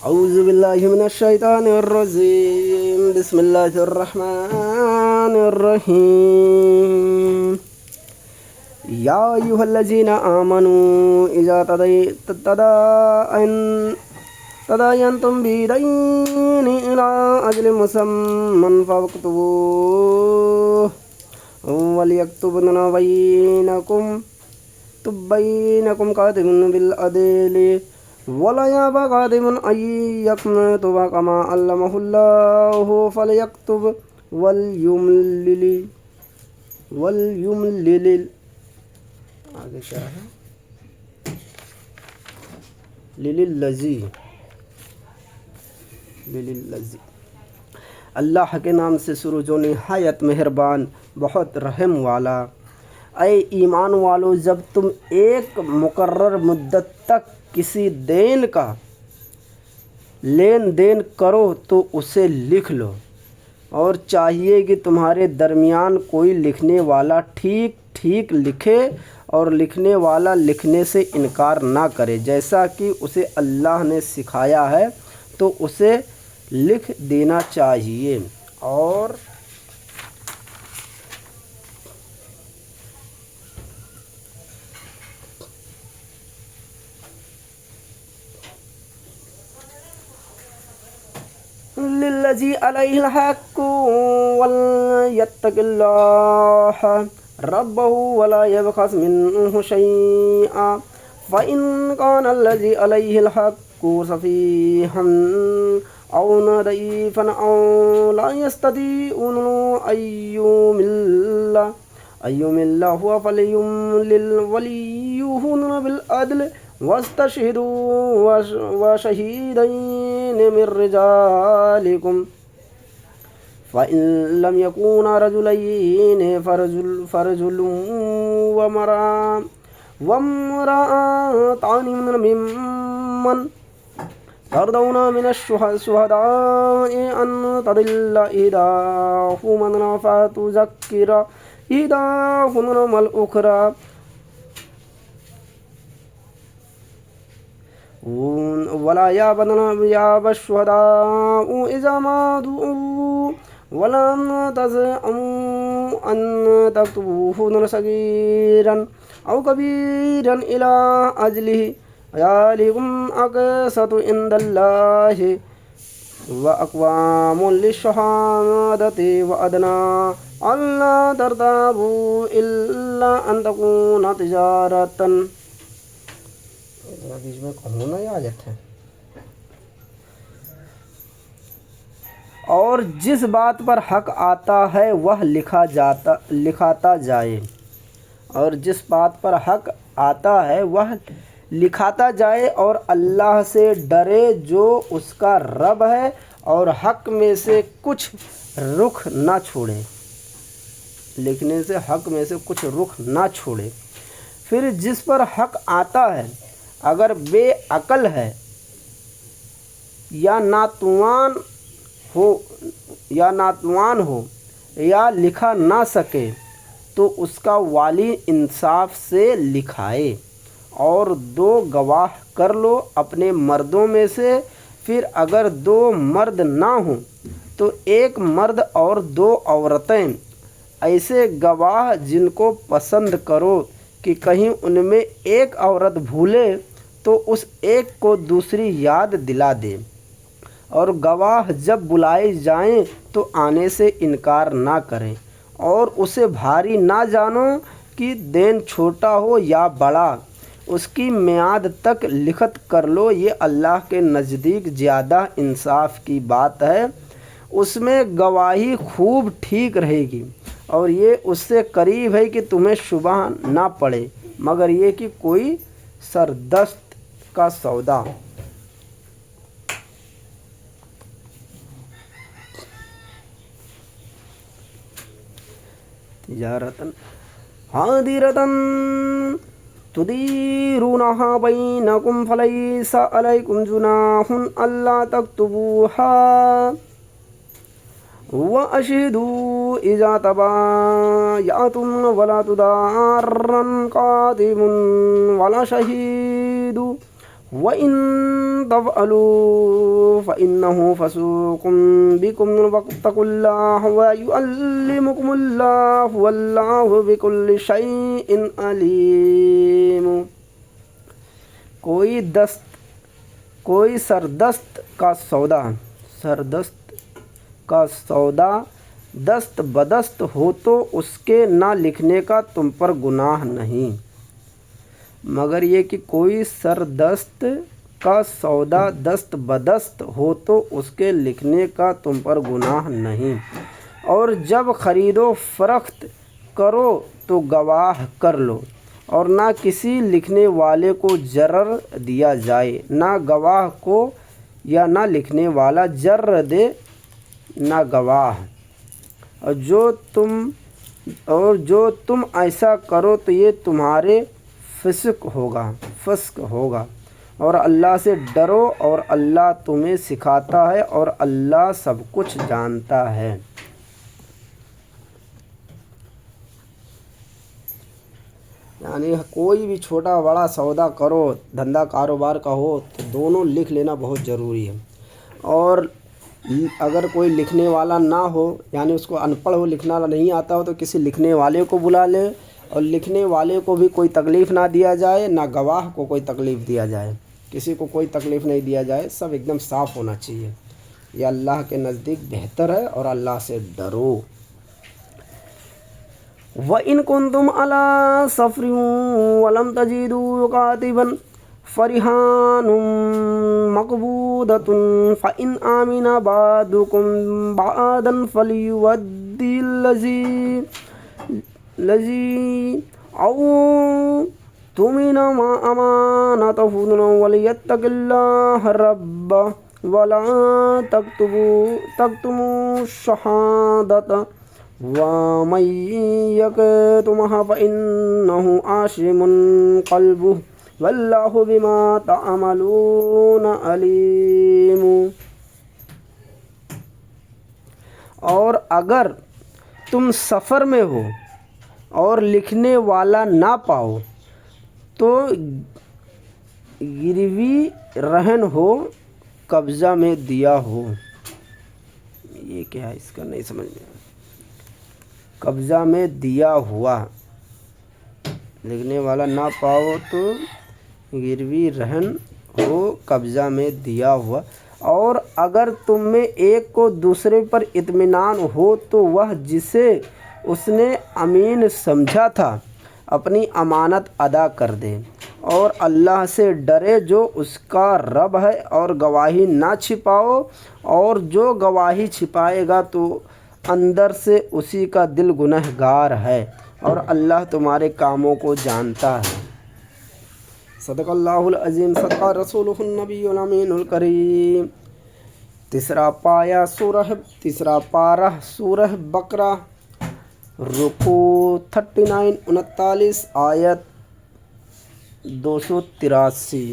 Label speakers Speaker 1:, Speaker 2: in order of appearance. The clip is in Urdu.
Speaker 1: أعوذ بالله من الشيطان الرجيم بسم الله الرحمن الرحيم يا أيها الذين آمنوا إذا تداينتم بدين إلى أجل مسمى فاكتبوه وليكتب بينكم كاتب بالعدل ولا يأبى كاتب أن يكتب كما علمه الله فليكتب وليملل آگے کیا ہے للذی اللہ کے نام سے شروع جو نہایت مہربان بہت رحم والا۔ اے ایمان والو، جب تم ایک مقرر مدت تک کسی دین کا لین دین کرو تو اسے لکھ لو، اور چاہیے کہ تمہارے درمیان کوئی لکھنے والا ٹھیک ٹھیک لکھے اور لکھنے والا لکھنے سے انکار نہ کرے، جیسا کہ اسے اللہ نے سکھایا ہے تو اسے لکھ دینا چاہیے۔ اور للذی علیہ الحق ولیتق اللہ ربہ ولا یبخس منہ شیئا فإن کان الذی علیہ الحق سفیہا او ضعیفا او لا یستطیع ان یمل هو فلیملل ولیہ بالعدل واستشهدوا وشهیدین من رجالکم فإن لم يكونا رجلين فرجل وامرأتان ممن ترضون من الشهداء أن تضل إحداهما فتذكر إحداهما الأخرى ولا يأبى الشهداء إذا ما دعوا ولم تزعموا أن تكتبوه صغيرا أو كبيرا إلى أجله ذلكم أقسط عند الله وأقوام للشهادة وأدنى ألا ترتابوا إلا أن تكون تجارة۔ بیچ میں کہوں نا، یہ آ جاتا ہے۔ اور جس بات پر حق آتا ہے وہ لکھاتا جائے، اور جس بات پر حق آتا ہے وہ لکھاتا جائے، اور اللہ سے ڈرے جو اس کا رب ہے، اور حق میں سے کچھ رخ نہ چھوڑے، لکھنے سے حق میں سے کچھ رخ نہ چھوڑے۔ پھر جس پر حق آتا ہے اگر بے عقل ہے یا ناتوان ہو یا لکھا نہ سکے تو اس کا والی انصاف سے لکھائے، اور 2 گواہ کر لو اپنے مردوں میں سے۔ پھر اگر 2 مرد نہ ہوں تو 1 مرد اور 2 عورتیں، ایسے گواہ جن کو پسند کرو کہ کہیں ان میں ایک عورت بھولے تو اس ایک کو دوسری یاد دلا دے، اور گواہ جب بلائے جائیں تو آنے سے انکار نہ کریں، اور اسے بھاری نہ جانو کہ دین چھوٹا ہو یا بڑا، اس کی میعاد تک لکھت کر لو، یہ اللہ کے نزدیک زیادہ انصاف کی بات ہے۔ اس میں گواہی خوب ٹھیک رہے گی، اور یہ اس سے قریب ہے کہ تمہیں شبہ نہ پڑے، مگر یہ کہ کوئی سردست کا سودا۔ تجارتاً حاضرتاً تدیرونہا بینکم فلیس علیکم جناح الا تکتبوہا وَأَشْهِدُوا إِذَا تَبَايَعْتُمْ وَلَا تُضَارًّا كَاتِبٌ وَلَا شَهِيدٌ وَإِن تَفْعَلُوا فَإِنَّهُ فُسُوقٌ بِكُمْ وَاتَّقُوا اللَّهَ وَيُعَلِّمُكُمُ اللَّهُ وَاللَّهُ بِكُلِّ شَيْءٍ عَلِيمٌ۔ کوئی سردست کا سودا دست بدست ہو تو اس کے نہ لکھنے کا تم پر گناہ نہیں، مگر یہ کہ کوئی سردست کا سودا دست بدست ہو تو اس کے لکھنے کا تم پر گناہ نہیں، اور جب خرید و فروخت کرو تو گواہ کر لو، اور نہ کسی لکھنے والے کو جرر دیا جائے، نہ گواہ کو یا نہ لکھنے والا جرر دے نہ گواہ، اور جو تم ایسا کرو تو یہ تمہارے فسق ہوگا، اور اللہ سے ڈرو، اور اللہ تمہیں سکھاتا ہے، اور اللہ سب کچھ جانتا ہے۔ یعنی کوئی بھی چھوٹا بڑا سودا کرو، دھندا کاروبار کا ہو تو دونوں لکھ لینا بہت ضروری ہے، اور اگر کوئی لکھنے والا نہ ہو، یعنی اس کو ان پڑھ ہو، لکھنا نہیں آتا ہو، تو کسی لکھنے والے کو بلا لے، اور لکھنے والے کو بھی کوئی تکلیف نہ دیا جائے، نہ گواہ کو کوئی تکلیف دیا جائے، کسی کو کوئی تکلیف نہیں دیا جائے، سب ایک دم صاف ہونا چاہیے۔ یہ اللہ کے نزدیک بہتر ہے، اور اللہ سے ڈرو۔ وَإِن كُنتُمْ عَلَىٰ سَفَرٍ وَلَمْ تَجِدُوا كَاتِبًا فَرِهَانٌ مَّقْبُوضَةٌ فَإِنْ آمِنَ بَعْضُكُم بَعْضًا فَلْيُؤَدِّ الَّذِي اؤْتُمِنَ أَمَانَتَهُ وَلْيَتَّقِ اللَّهَ رَبَّهُ وَلَا تَكْتُمُوا الشَّهَادَةَ وَمَن يَكْتُمْهَا فَإِنَّهُ آثِمٌ قَلْبُهُ وَاللَّهُ بِمَا تَعْمَلُونَ عَلِيمٌ۔ اور اگر تم سفر میں ہو اور لکھنے والا نہ پاؤ تو گروی رہن ہو، قبضہ میں دیا ہو، یہ کیا ہے، اس کا نہیں سمجھ میں، قبضہ میں دیا ہوا، لکھنے والا نہ پاؤ تو گروی رہن ہو، قبضہ میں دیا ہوا، اور اگر تم میں ایک کو دوسرے پر اطمینان ہو تو وہ جسے اس نے امین سمجھا تھا اپنی امانت ادا کر دے، اور اللہ سے ڈرے جو اس کا رب ہے، اور گواہی نہ چھپاؤ، اور جو گواہی چھپائے گا تو اندر سے اسی کا دل گنہگار ہے، اور اللہ تمہارے کاموں کو جانتا ہے۔ صدق اللہ العظیم، صدق رسولہ النبی الامین الکریم۔ تیسرا پارہ سورہ بقرہ، رکوع 39 39 آیت 283۔